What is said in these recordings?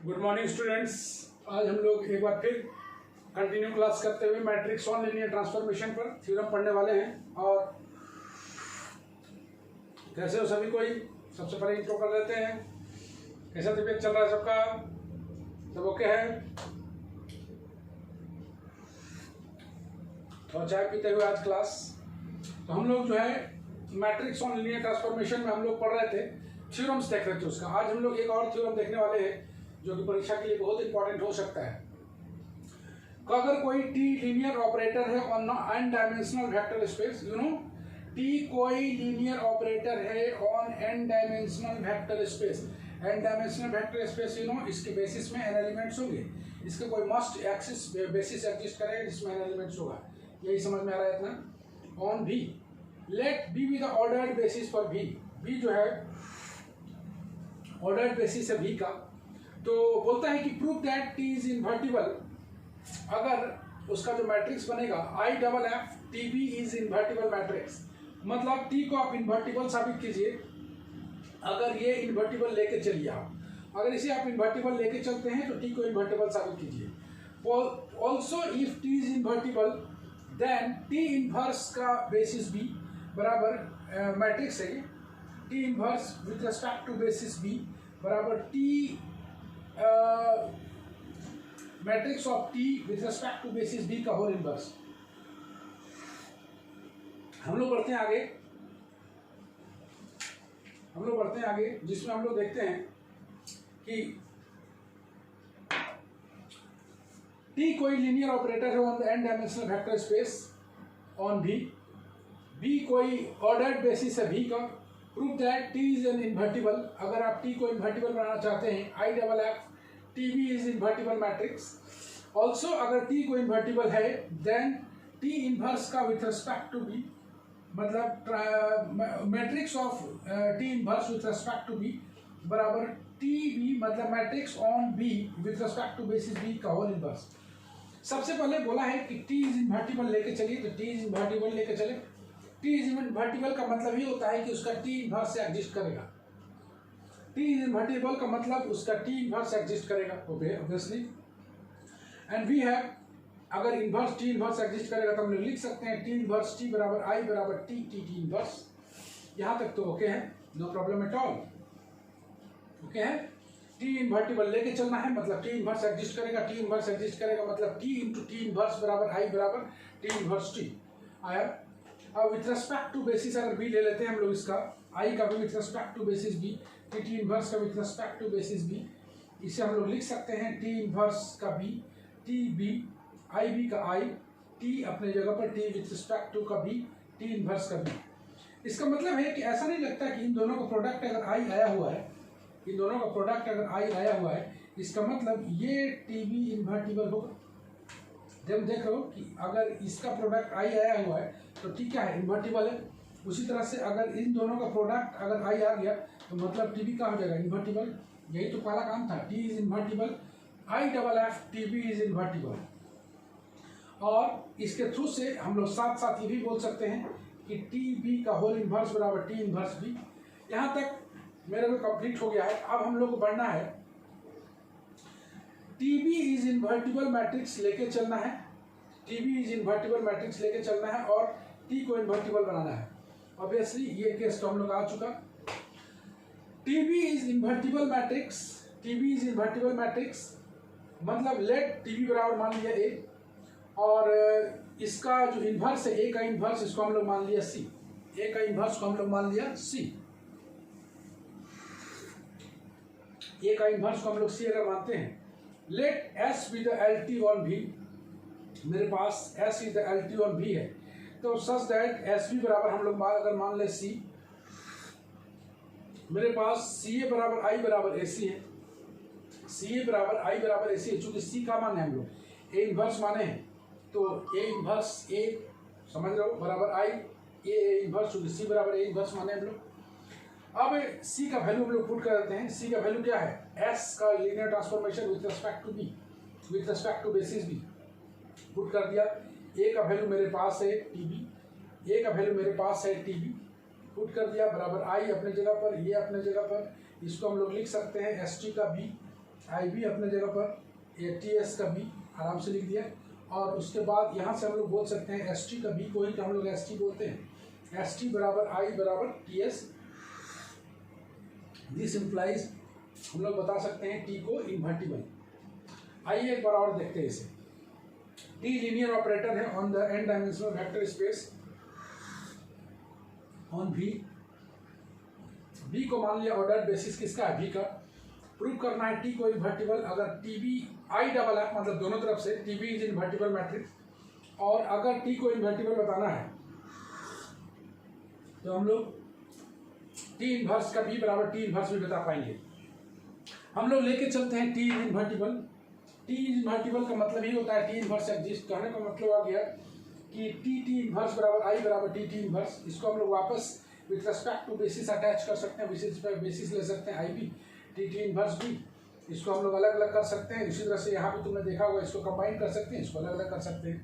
Good morning students. आज हम लोग एक बार फिर कंटिन्यू क्लास करते हुए मैट्रिक्स ऑन लीनियर ट्रांसफॉर्मेशन पर थ्योरम पढ़ने वाले हैं। और कैसे हो सभी कोई? सबसे पहले इंट्रो कर लेते हैं। कैसा तबीयत चल रहा है सबका? सब ओके है? तो चाय पीते हुए आज क्लास। तो हम लोग जो है मैट्रिक्स ऑन लीनियर ट्रांसफॉर्मेशन में हम लोग पढ़ रहे थे, थ्योरम्स देख रहे थे उसका। आज हम लोग एक और थ्योरम देखने वाले हैं जो कि परीक्षा के लिए बहुत इंपॉर्टेंट हो सकता है। तो अगर कोई टी लीनियर ऑपरेटर है on N dimensional vector space, T कोई लीनियर ऑपरेटर है on N dimensional vector space. N dimensional vector space इसके बेसिस में एन एलिमेंट्स होंगे। इसके कोई मस्ट एक्सिस बेसिस एग्जिस्ट करेगा जिसमें एन एलिमेंट्स होगा। यही समझ में आ रहा है इतना। On V let B be the ordered basis for V. B जो है ऑर्डर्ड बेसिस है भी का। तो बोलता है कि prove that T is invertible. अगर उसका जो मैट्रिक्स बनेगा I double F T B is invertible matrix, मतलब टी को आप इन्वर्टिबल साबित कीजिए। अगर ये इन्वर्टिबल लेके चलिए आप, अगर इसे आप इन्वर्टिबल लेके चलते हैं तो टी को इन्वर्टिबल साबित कीजिए। Also if T is invertible then T inverse का बेसिस बी बराबर मैट्रिक्स है T inverse with respect to basis B बराबर T matrix of T with respect to basis B का होल इनवर्स। हम लोग बढ़ते हैं आगे जिसमें हम लोग देखते हैं कि टी कोई लीनियर ऑपरेटर है on the N dimensional vector space on V. B कोई ऑर्डर्ड बेसिस है भी का। Prove that T is an invertible. अगर आप टी को इन्वर्टिबल बनाना चाहते हैं I double F T B is invertible matrix. Also अगर टी को इन्वर्टिबल है देन टी इनवर्स का विथ रेस्पेक्ट टू बी, मतलब matrix of T inverse with respect to B बराबर टी बी, मतलब matrix on B with respect to basis B का whole inverse. सबसे पहले बोला है कि टी इज इन्वर्टिबल लेके चलिए, तो टी इज इन्वर्टिबल लेके चले। टी इज इन्वर्टिबल का मतलब ये होता है कि उसका टी इनवर्स से एग्जिस्ट करेगा। टी इज इन्वर्टिबल का मतलब उसका टी इनवर्स एग्जिस्ट करेगा ऑब्वियसली। एंड वी हैव, अगर इनवर्स टी इनवर्स एग्जिस्ट करेगा तो हम लोग लिख सकते हैं टी इनवर्स टी बराबर आई बराबर टी टी टी इनवर्स। यहाँ तक तो ओके है, no problem at all. Okay है। टी इन्वर्टिबल लेके चलना है मतलब टी इनवर्स एग्जिस्ट करेगा। टी इनवर्स एग्जिस्ट करेगा मतलब टी इंटू टी इनवर्स बराबर आई बराबर टी इनवर्स टी आया। अब विथ रेस्पेक्ट टू बेसिस अगर बी ले लेते हैं हम लोग, इसका आई का भी with respect to basis B, T inverse का with respect to basis B. इसे हम लोग लिख सकते हैं टी इनवर्स का B T B I B का आई टी अपने जगह पर टी विथ रिस्पेक्ट टू का बी टी इनवर्स का बी। इसका मतलब है कि ऐसा नहीं लगता कि इन दोनों का प्रोडक्ट अगर आई आया हुआ है, इन दोनों का प्रोडक्ट अगर आई आया हुआ है, इसका मतलब ये टी बी इन्वर्टिबल होगा। जब देख लो कि अगर इसका प्रोडक्ट आई आया हुआ है तो टी क्या है, इन्वर्टिबल है। उसी तरह से अगर इन दोनों का प्रोडक्ट अगर आई आ गया तो मतलब टी बी का हो जाएगा इन्वर्टिबल। यही तो पहला काम था, T is invertible I double F T B is invertible. और इसके थ्रू से हम लोग साथ साथ ये भी बोल सकते हैं कि टी बी का होल इनवर्स बराबर टी इनवर्स बी। यहाँ तक मेरा भी कंप्लीट हो गया है। अब हम लोग को बढ़ना है, T B is invertible matrix लेके चलना है। T B is invertible matrix लेके चलना है और टी को इन्वर्टिबल बनाना है। ऑब्वियसली ये केस तो हम लोग आ चुका। T B is invertible matrix, T B is invertible matrix मतलब लेट टी बी बराबर मान लिया ए, और इसका जो इन्वर्स है ए का इन्वर्स, इसको हम लोग मान लिया सी। ए का इन्वर्स को हम लोग मान लिया सी। ए का इन्वर्स को हम लोग सी अगर मानते हैं, let S be the L T on V. मेरे पास S is the L T on V है, तो सच दैट एस बी बराबर हम लोग अगर मान ले सी, मेरे पास सी ए बराबर आई बराबर ए सी है। सी ए बराबर आई बराबर ए सी है। चूंकि सी का मान है हम लोग ए इन्वर्स माने हैं, तो ए इन्वर्स ए समझ रहे हो बराबर आई ए इन्वर्स, चूंकि सी बराबर ए इन्वर्स माने हम लोग। अब सी का वैल्यू हम लोग पुट कर देते हैं। सी का वैल्यू क्या है, एस का linear transformation with respect to B, with respect to basis B put कर दिया। ए का वैल्यू मेरे पास है टी बी, ए का वैल्यू मेरे पास है टी बी पुट कर दिया बराबर आई अपने जगह पर, ये अपने जगह पर। इसको हम लोग लिख सकते हैं एस टी का बी आई बी अपने जगह पर, ये टी एस का बी आराम से लिख दिया। और उसके बाद यहाँ से हम लोग बोल सकते हैं एस टी का बी को ही हम लोग एस टी बोलते हैं। एस टी बराबर आई बराबर टी एस। दिस इम्प्लाइज हम लोग बता सकते हैं टी को इन्वर्टिबल। आइए एक बार और देखते हैं इसे। टी लीनियर ऑपरेटर है on the N dimensional vector space on V. B को मान लिया ऑर्डर बेसिस किसका है, वी का। प्रूव करना है टी को इन्वर्टिबल अगर T B I double F मतलब दोनों तरफ से T B is invertible matrix. और अगर टी को इन्वर्टिबल बताना है तो हम लोग टी इनवर्स का बी बराबर टी इनवर्स भी बता पाएंगे। हम लोग लेके चलते हैं टी इन्वर्टिबल। टी इन्वर्टिबल का मतलब ये होता है टी इनवर्स एग्जिस्ट। कहने का मतलब आ गया कि टी इनवर्स बराबर आई बराबर टी इनवर्स। इसको हम लोग वापस with respect to basis attach कर सकते हैं, बेसिस ले सकते हैं आई बी टी इनवर्स भी। इसको हम लोग अलग अलग कर सकते हैं। इसी तरह से यहाँ भी तुमने देखा होगा, इसको कंबाइन कर सकते हैं, इसको अलग अलग कर सकते हैं।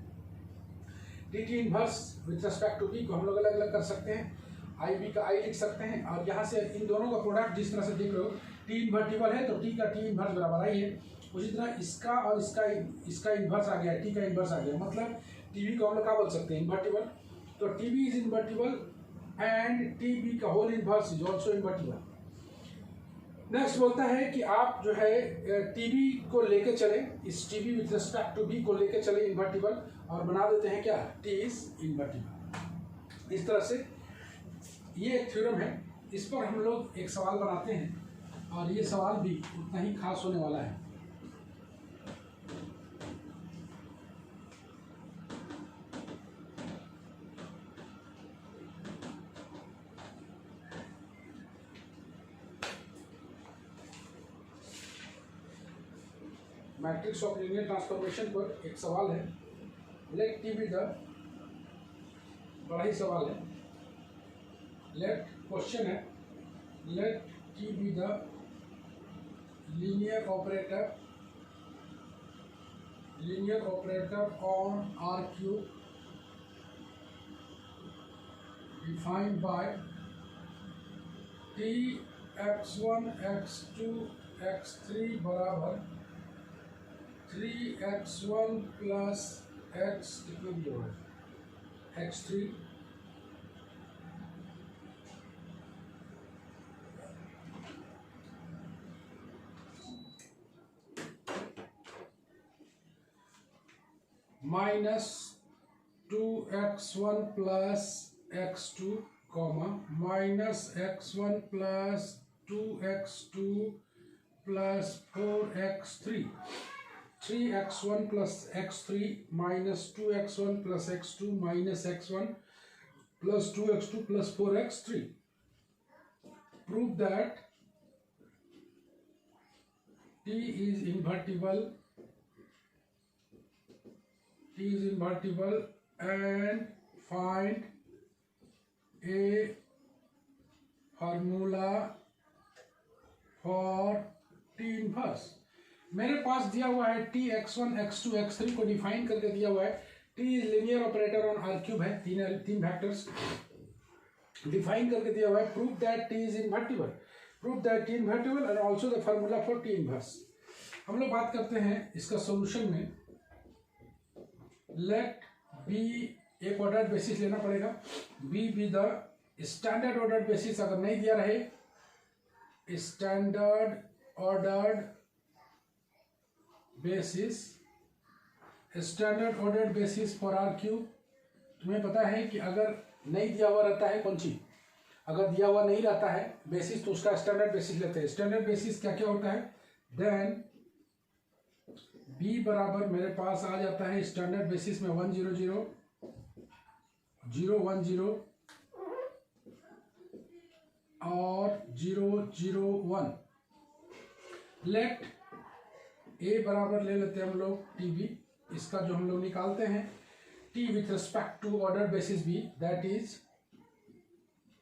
T inverse with respect to B को हम लोग अलग अलग कर सकते हैं, आई बी का आई लिख सकते हैं। और यहाँ से इन दोनों का प्रोडक्ट जिस तरह से देख रहे हो टी इन्वर्टिबल है तो टी का टी इनवर्स बराबर आई है। उसी तरह इसका और इसका इन्वर्स आ गया, टी का इन्वर्स आ गया। मतलब टी बी को हम लोग क्या बोल सकते हैं, इन्वर्टिबल। तो T B is invertible and T B का whole inverse is also invertible. Next बोलता है कि आप जो है टीबी को लेके चले, इस TB with respect to B को लेके चले इन्वर्टिबल और बना देते हैं क्या, टी इज इन्वर्टिबल। इस तरह से ये एक थ्योरम है। इस पर हम लोग एक सवाल बनाते हैं और ये सवाल भी उतना ही खास होने वाला है। मैट्रिक्स ऑफ लीनियर ट्रांसफॉर्मेशन पर एक सवाल है। लेट टी बी द, बड़ा ही सवाल है। लेट क्वेश्चन है, let T be the linear operator on R cube defined by T x1 x2 x3 बराबर 3x1 प्लस x कितना दिया हुआ है, x3 minus 2x1 plus x2 comma minus x1 plus 2x2 plus 4x3 3x1 plus x3 minus 2x1 plus x2 minus x1 plus 2x2 plus 4x3. Prove that T is invertible and find a formula for T inverse. मेरे पास दिया हुआ है T x1 x2 x3 को define करके दिया हुआ है। T linear operator on R cube है, तीन वेक्टर्स डिफाइन करके दिया हुआ है। Prove that T is invertible, prove that T invertible and also the formula for T inverse. हम लोग बात करते हैं इसका सॉल्यूशन में। लेट बी एक ऑर्डर बेसिस लेना पड़ेगा, B be the standard order basis. अगर नहीं दिया रहे standard ordered basis, standard ordered basis for R cube. तुम्हें पता है कि अगर नहीं दिया हुआ रहता है कौन सी, अगर दिया हुआ नहीं रहता है बेसिस तो उसका स्टैंडर्ड बेसिस लेते हैं। स्टैंडर्ड बेसिस क्या क्या होता है, देन बी बराबर मेरे पास आ जाता है स्टैंडर्ड बेसिस में 1 0 0 0 1 0 और 0 0 1। लेट ए बराबर ले लेते हैं हम लोग टी बी। इसका जो हम लोग निकालते हैं T with respect to order basis B, that is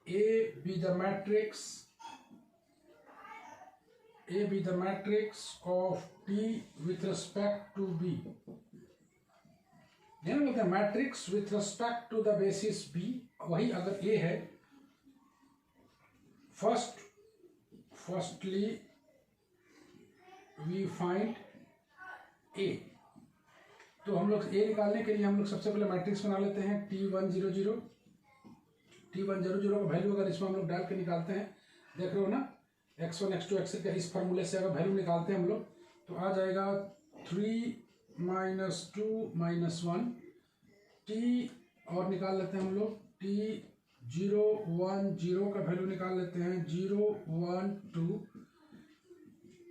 A B the matrix of T with respect to B. ध्यान बोलते हैं matrix with respect to the basis B. वही अगर ए है, फर्स्टली वी फाइंड ए। तो हम लोग ए निकालने के लिए हम लोग सबसे पहले मैट्रिक्स बना लेते हैं T100 का वैल्यू अगर इसमें हम लोग डाल के निकालते हैं, देख रहे हो ना, x1 x2 x3 का इस फार्मूले से अगर वैल्यू निकालते हैं हम लोग तो आ जाएगा 3 - 2 - 1 t, और निकाल लेते हैं हम लोग T0 1 0 का वैल्यू निकाल लेते हैं 0 1 2,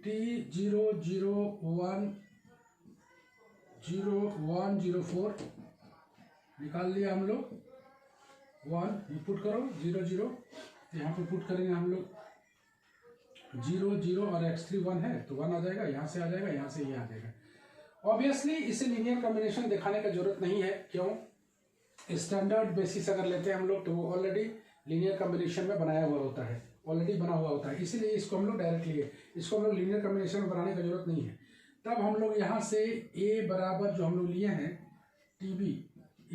T0 0 1 0 1 0 4 निकाल लिया हम लोग 1, पुट करो 0 0, यहाँ पे पुट करेंगे हम लोग 0 0 और x3 1 है तो 1 आ जाएगा, यहाँ से आ जाएगा, यहाँ से ये आ जाएगा। ऑब्वियसली इसे लीनियर कॉम्बिनेशन दिखाने का जरूरत नहीं है, क्यों? स्टैंडर्ड बेसिस अगर लेते हैं हम लोग तो वो ऑलरेडी लीनियर कॉम्बिनेशन में बनाया हुआ होता है, ऑलरेडी बना हुआ होता है, इसीलिए इसको हम लोग डायरेक्ट लिए, इसको हम लोग लीनियर कॉम्बिनेशन में बनाने की जरूरत नहीं है। तब हम लोग यहाँ से a बराबर जो हम लोग लिए हैं TB,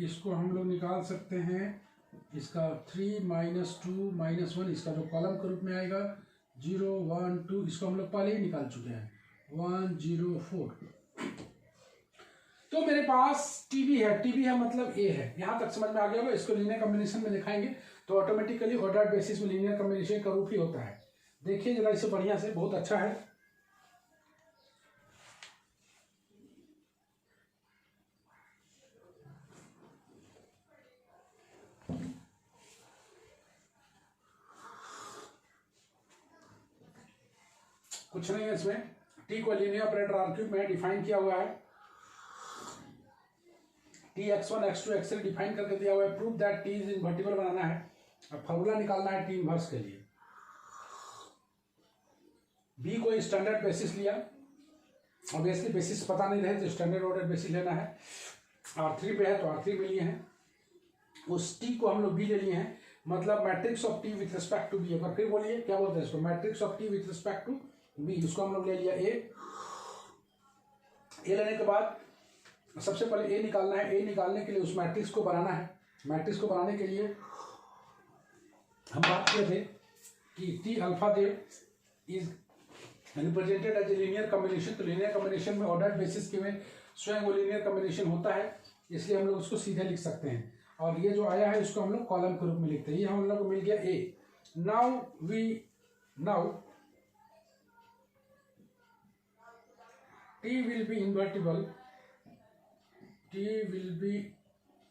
इसको हम लोग निकाल सकते हैं, इसका 3 - 2 - 1, इसका जो कॉलम के रूप में आएगा 0 1 2, इसको हम लोग पहले ही निकाल चुके हैं 1 0 4। तो मेरे पास TB है मतलब A है, यहाँ तक समझ में आ गया होगा। इसको लीनियर कॉम्बिनेशन में दिखाएंगे तो ऑटोमेटिकली ऑर्डर्ड बेसिस में लीनियर कॉम्बिनेशन का रूप ही होता है। देखिए जरा इसे बढ़िया से, बहुत अच्छा है। कुछ नहीं है इसमें, टी को लीनियर ऑपरेटर R³ में डिफाइन किया हुआ है, T x1 x2 x3 define करके दिया हुआ है। Prove that T is invertible बनाना है। अब फॉर्मूला निकालना है टी इनवर्स के लिए। बी को स्टैंडर्ड बेसिस लिया, ऑब्वियसली बेसिस पता नहीं रहे तो स्टैंडर्ड ऑर्डर बेसिस लेना है। R3 पे है तो R3 में लिए हैं, उस टी को हम लोग बी ले लिए हैं, मतलब matrix of T with respect to B. अगर फिर बोलिए क्या बोलते हैं इसको, matrix of T with respect to B, इसको हम लोग ले लिया ए लेने के बाद सबसे पहले ए निकालना है। ए निकालने के लिए उस मैट्रिक्स को बनाना है। मैट्रिक्स को बनाने के लिए हम बात किए थे कि T alpha J is represented as a linear combination. तो लीनियर कॉम्बिनेशन में ऑर्डर्ड बेसिस के में स्वयं वो लीनियर कॉम्बिनेशन होता है, इसलिए हम लोग उसको सीधे लिख सकते हैं। और ये जो आया है इसको हम लोग कॉलम के रूप में लिखते हैं। ये हम लोग को मिल गया ए। Now T will be invertible. T will be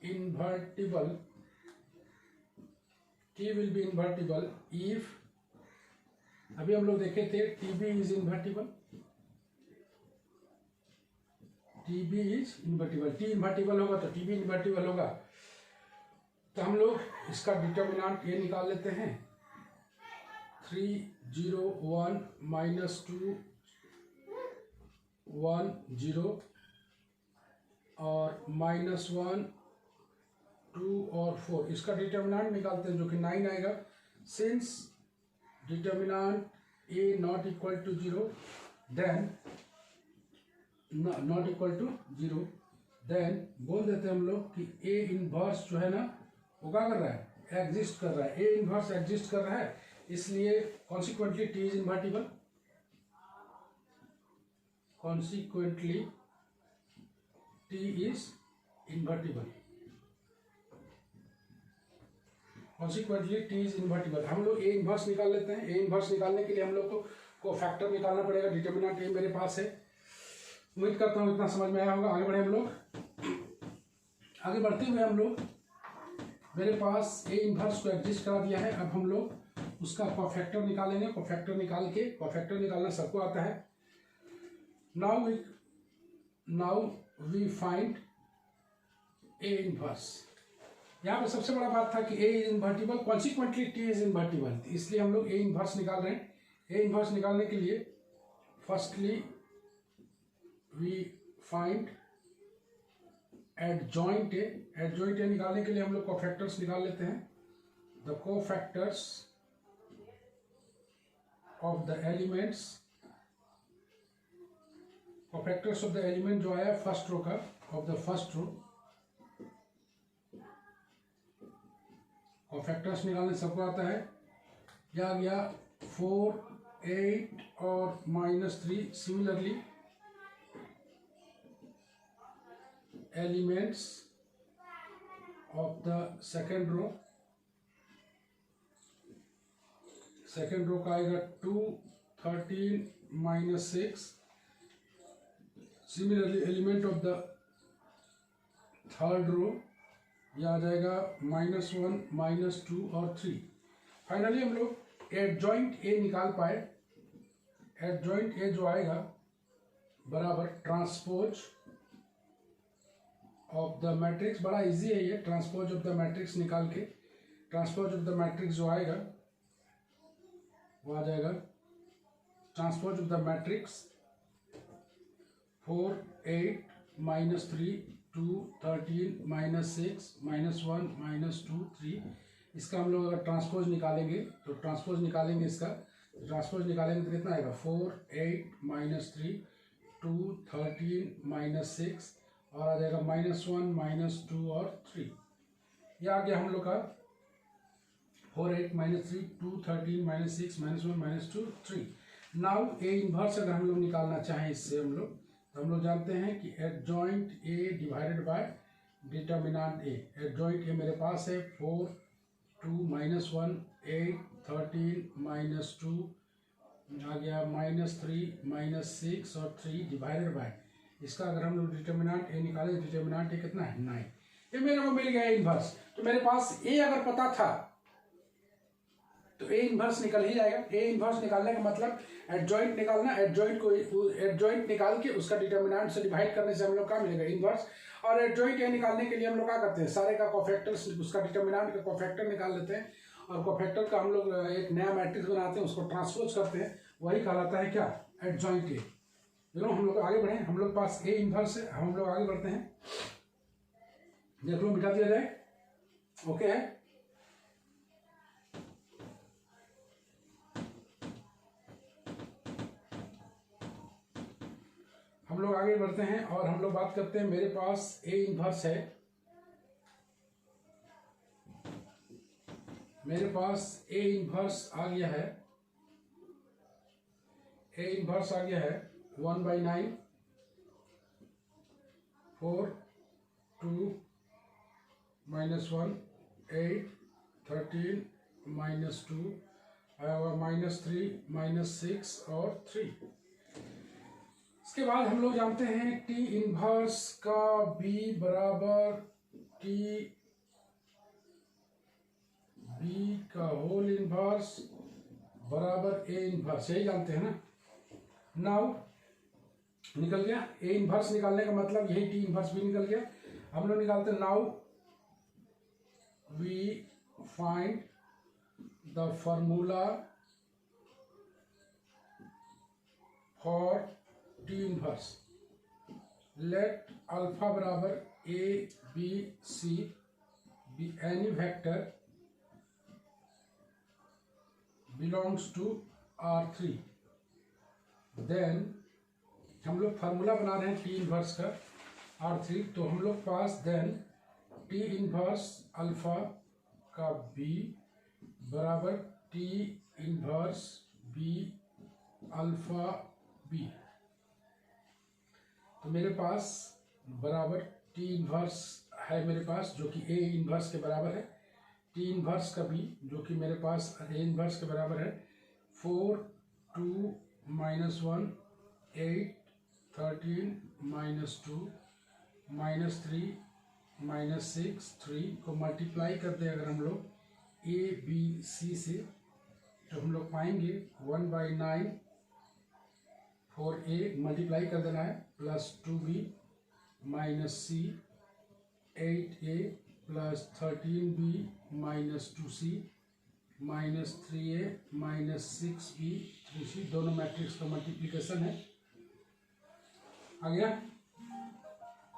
invertible. T will be invertible if, अभी हम लोग देखे थे TB is invertible. TB is invertible. T invertible होगा तो TB invertible होगा। तो हम लोग इसका डिटर्मिनेंट ये निकाल लेते हैं 3 0 1 -2 1 0 और -1 2 और 4, इसका डिटर्मिनेंट निकालते हैं जो कि 9 आएगा। Since determinant A not equal to 0 then not equal to 0, then बोल देते हैं हम लोग कि ए इनवर्स जो है ना वो क्या कर रहा है, एग्जिस्ट कर रहा है। ए इनवर्स एग्जिस्ट कर रहा है, इसलिए consequently T is invertible. Consequently, T is invertible. Consequently, T is invertible. हम लोग A इनवर्स निकाल लेते हैं। A इनवर्स निकालने के लिए हम लोग को फैक्टर निकालना पड़ेगा। डिटर्मिनेंट A मेरे पास है, उम्मीद करता हूँ इतना समझ में आया होगा। आगे बढ़े हम लोग। आगे बढ़ते हुए हम लोग, मेरे पास A इनवर्स को एग्जिस्ट करा दिया है। अब हम लोग उसका कोफैक्टर निकालेंगे। कोफैक्टर निकाल के, कोफैक्टर निकालना सबको आता है। Now we find A inverse। यहाँ पे सबसे बड़ा बात था कि A is invertible, consequently T is invertible, इसलिए हम लोग A inverse निकाल रहे हैं। A inverse निकालने के लिए firstly we find adjoint A। adjoint A निकालने के लिए हम लोग कोफैक्टर्स निकाल लेते हैं। The cofactors of the elements, cofactors of the element जो आया फर्स्ट रो का, of the first row, cofactors निकालने सबको आता है। क्या आ गया 4 8 और -3 similarly elements of the second row का आएगा 2 13 -6 similarly element of the third row यह आ जाएगा -1 -2 और 3। फाइनली हम लोग एडजॉइंट ए निकाल पाए। एडजॉइंट ए जो आएगा बराबर ट्रांसपोज ऑफ द मैट्रिक्स, बड़ा इजी है ये ट्रांसपोज ऑफ द मैट्रिक्स निकाल के। ट्रांसपोज ऑफ द मैट्रिक्स जो आएगा वो आ जाएगा ट्रांसपोज ऑफ द मैट्रिक्स 4 8 -3 2 13 -6 -1 -2 3। इसका हम लोग अगर ट्रांसपोज निकालेंगे तो ट्रांसपोज निकालेंगे इसका ट्रांसपोज निकालेंगे तो कितना आएगा 4 8 -3 2 13 -6 और आ जाएगा -1 -2 और 3। ये आ गया हम लोग का 4 8 -3 2 13 -6 -1 -2 3। नाउ ए इन्वर्स अगर हम लोग निकालना चाहें इससे हम लोग तो हम लोग जानते हैं कि adjoint A divided by determinant A. Adjoint A मेरे पास है 4 2 -1 8 13 -2 आ गया -3 -6 और 3 डिवाइडेड बाय इसका अगर हम लोग डिटर्मिनेंट ए निकाले डिटर्मिनेंट ए कितना है 9। ये मेरे को मिल गया इन्वर्स। तो मेरे पास ए अगर पता था तो ए इन्वर्स निकल ही जाएगा। ए इन्वर्स निकालने का मतलब एडजॉइंट निकालना, एडजॉइंट निकाल के उसका डिटर्मिनेंट से डिवाइड करने से हम लोग क्या मिलेगा इन्वर्स। और एडजॉइंट ए निकालने के लिए हम लोग क्या करते हैं सारे का कोफैक्टर उसका डिटर्मिनेंट का कोफैक्टर निकाल लेते हैं और कोफैक्टर का हम लोग एक नया मैट्रिक्स बनाते हैं उसको ट्रांसपोज करते हैं, वही कहलाता है क्या एडजॉइंट ए। हम लोग आगे बढ़े, हम लोग पास ए इन्वर्स है, हम लोग आगे बढ़ते हैं। देख लो मिटा दिया जाए, ओके है। हम लोग आगे बढ़ते हैं और हम लोग बात करते हैं मेरे पास ए इन्वर्स है। मेरे पास ए इन्वर्स आ गया है। ए इन्वर्स आ गया है 1/9 4 2 -1 8 13 -2 -3 -6 और 3। इसके बाद हम लोग जानते हैं टी इनवर्स का बी बराबर टी बी का होल इनवर्स बराबर ए इनवर्स, यही जानते हैं ना। नाउ निकल गया ए इनवर्स निकालने का मतलब यही टी इनवर्स भी निकल गया। हम लोग निकालते हैं now we find the formula for T inverse. Let alpha बराबर a b c be any vector belongs to R3। Then हम लोग फार्मूला बना रहे हैं टी इनवर्स का R3, तो हम लोग पास देन टी इनवर्स अल्फा का बी बराबर T inverse B alpha B. तो मेरे पास बराबर टी इनवर्स है मेरे पास जो कि ए इनवर्स के बराबर है, टी इनवर्स का बी जो कि मेरे पास ए इनवर्स के बराबर है 4 2 -1 8 13 -2 -3 -6 3 को मल्टीप्लाई करते हैं अगर हम लोग ए बी सी से तो हम लोग पाएंगे 1/9 4a मल्टीप्लाई कर देना है प्लस 2b माइनस सी 8a plus 13b minus 2c minus 3a minus 6b 3c, दोनों मैट्रिक्स का मल्टीप्लिकेशन है। आ गया।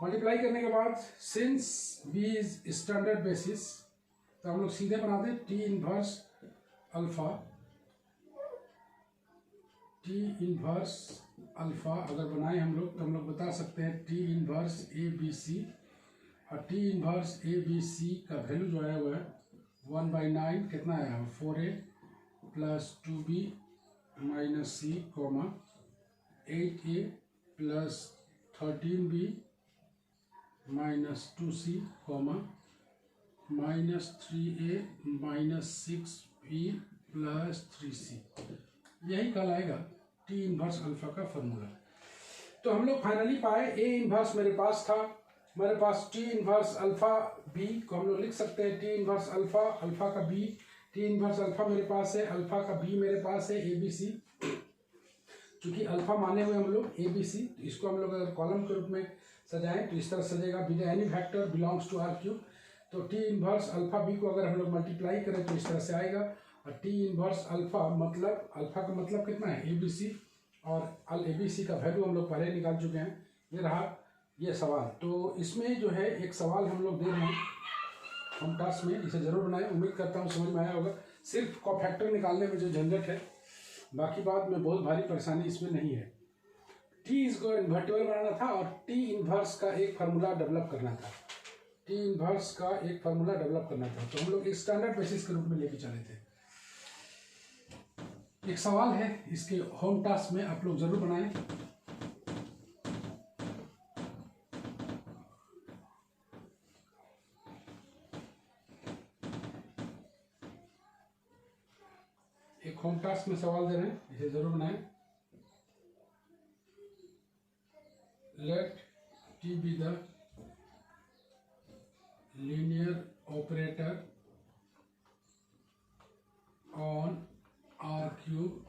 मल्टीप्लाई करने के बाद since b is standard basis तो हम लोग सीधे बना दें T inverse alpha. T inverse alpha अगर बनाए हम लोग तो हम लोग बता सकते हैं T inverse a b c, और T inverse a b c का वैल्यू जो है वो है 1/9 कितना आया 4a plus 2b minus c comma 8a plus 13b minus 2c comma minus 3a minus 6b plus 3c, यही कहलाएगा टी इनवर्स अल्फा का फॉर्मूला। तो हम लोग फाइनली पाए ए इनवर्स मेरे पास था, मेरे पास टी इनवर्स अल्फा बी को हम लोग लिख सकते हैं टी इनवर्स अल्फा, अल्फा का बी, टी इनवर्स अल्फा मेरे पास है, अल्फा का बी मेरे पास है ए बी सी, क्योंकि अल्फा माने हुए हम लोग ए बी सी, तो इसको हम लोग अगर कॉलम के रूप में सजाएं तो इस तरह सजेगा with any vector belongs to R cube. तो टी इनवर्स अल्फा बी को अगर हम लोग मल्टीप्लाई करें तो इस तरह से आएगा, और टी इनवर्स अल्फा मतलब अल्फा का मतलब कितना है ए बी सी, और ए बी सी का वैल्यू हम लोग पहले निकाल चुके हैं। ये रहा ये सवाल। तो इसमें जो है एक सवाल हम लोग दे रहे हैं हम टास्क में, इसे जरूर बनाएं, उम्मीद करता हूँ समझ में आया होगा। सिर्फ कॉफैक्टर निकालने में जो झंझट है, बाकी बात में बहुत भारी परेशानी इसमें नहीं है। टी इसको इन्वर्टिबल बनाना था और टी इनवर्स का एक फार्मूला डेवलप करना था, टी इनवर्स का एक फार्मूला डेवलप करना था। तो हम लोग एक स्टैंडर्ड बेसिस के रूप में लेके चले थे। एक सवाल है, इसके होम टास्क में आप लोग जरूर बनाएं। एक होम टास्क में सवाल दे रहे हैं, इसे जरूर बनाएं। Let T be the linear operator on R cube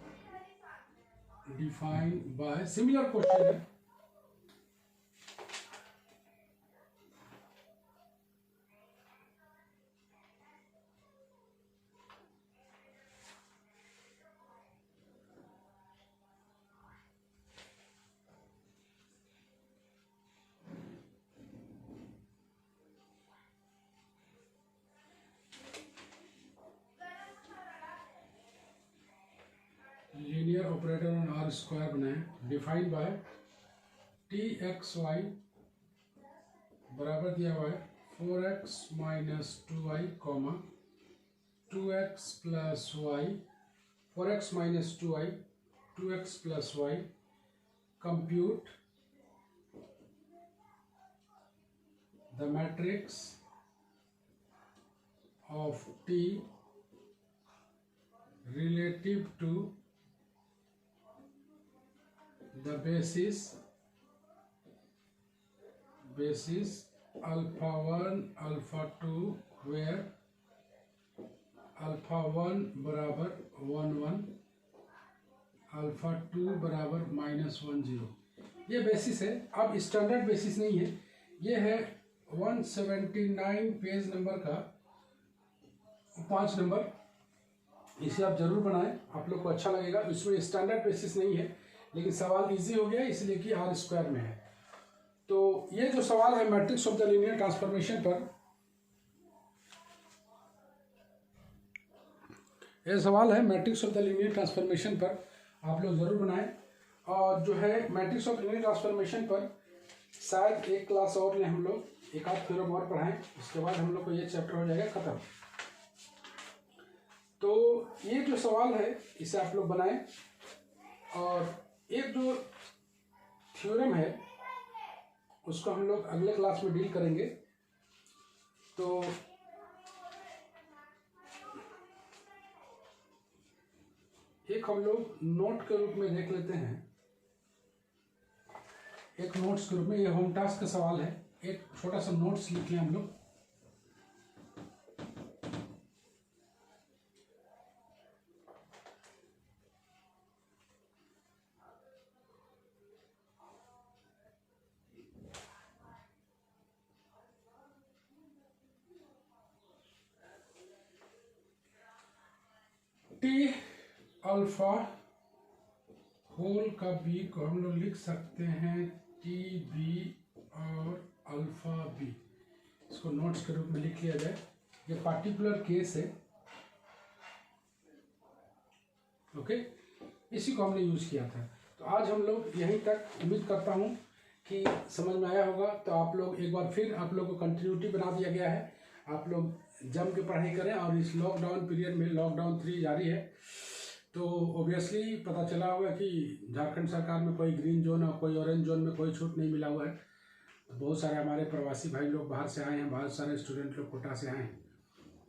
defined by, similar question है, linear operator on R square बनाए, defined by T X Y बराबर दिया हुआ है 4x minus 2y comma 2x plus Y, 4x minus 2y 2x plus Y, compute the matrix of t relative to the basis alpha 1 alpha 2 where alpha 1 बराबर 1 1 alpha 2 बराबर -1 0। ये basis है। अब standard basis नहीं है, ये है 179 पेज नंबर का 5 नंबर। इसे आप जरूर बनाएं, आप लोग को अच्छा लगेगा। इसमें स्टैंडर्ड बेसिस नहीं है, लेकिन सवाल इजी हो गया इसलिए कि आर स्क्वायर में है। तो ये जो सवाल है matrix of the linear transformation पर, यह सवाल है matrix of the linear transformation पर, आप लोग जरूर बनाएं। और जो है मैट्रिक्स ऑफ लीनियर ट्रांसफॉर्मेशन पर शायद एक क्लास और ले हम लोग, एक आध थ्योरम और पढ़ाएं, उसके बाद हम लोग को ये चैप्टर हो जाएगा खत्म। तो ये जो सवाल है इसे आप लोग बनाएं, और एक जो थ्योरम है उसको हम लोग अगले क्लास में डील करेंगे। तो एक हम लोग नोट के रूप में देख लेते हैं, एक नोट्स के रूप में, ये होम टास्क का सवाल है, एक छोटा सा नोट्स लिख लें हम लोग। टी अल्फा होल का बी को हम लोग लिख सकते हैं टी बी और अल्फा बी, इसको नोट्स के रूप में लिख लिया जाए। ये पार्टिकुलर केस है, ओके, इसी को हमने यूज किया था। तो आज हम लोग यहीं तक, उम्मीद करता हूँ कि समझ में आया होगा। तो आप लोग एक बार फिर आप लोग को कंटिन्यूटी बना दिया गया है, आप लोग जम के पढ़ाई करें। और इस लॉकडाउन पीरियड में लॉकडाउन 3 जारी है, तो ऑब्वियसली पता चला होगा कि झारखंड सरकार में कोई ग्रीन जोन और कोई ऑरेंज जोन में कोई छूट नहीं मिला हुआ है। तो बहुत सारे हमारे प्रवासी भाई लोग बाहर से आए हैं, बहुत सारे स्टूडेंट लोग कोटा से आए हैं,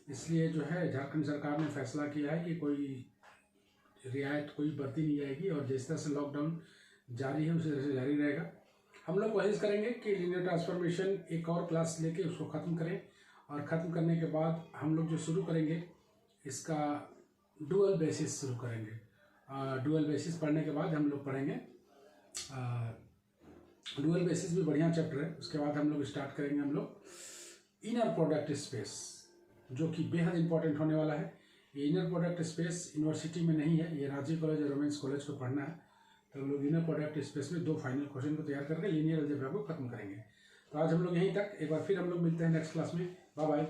इसलिए जो है झारखंड सरकार ने फैसला किया है कि कोई रियायत कोई बरती नहीं जाएगी और जिस तरह से लॉकडाउन जारी है उसी तरह से जारी रहेगा। हम लोग कोशिश करेंगे कि लीनियर ट्रांसफॉर्मेशन एक और क्लास लेके उसको ख़त्म करें, और ख़त्म करने के बाद हम लोग जो शुरू करेंगे इसका डुअल बेसिस शुरू करेंगे। डुअल बेसिस पढ़ने के बाद हम लोग पढ़ेंगे, डुअल बेसिस भी बढ़िया चैप्टर है। उसके बाद हम लोग स्टार्ट करेंगे हम लोग इनर प्रोडक्ट स्पेस, जो कि बेहद इंपॉर्टेंट होने वाला है। ये इनर प्रोडक्ट स्पेस यूनिवर्सिटी में नहीं है, ये रांची कॉलेज और वुमेंस कॉलेज को पढ़ना है। तो हम लोग इनर प्रोडक्ट स्पेस में 2 फाइनल क्वेश्चन को तैयार करके लीनियर अलजेब्रा को खत्म करेंगे। तो आज हम लोग यहीं तक, एक बार फिर हम लोग मिलते हैं नेक्स्ट क्लास में। Bye bye.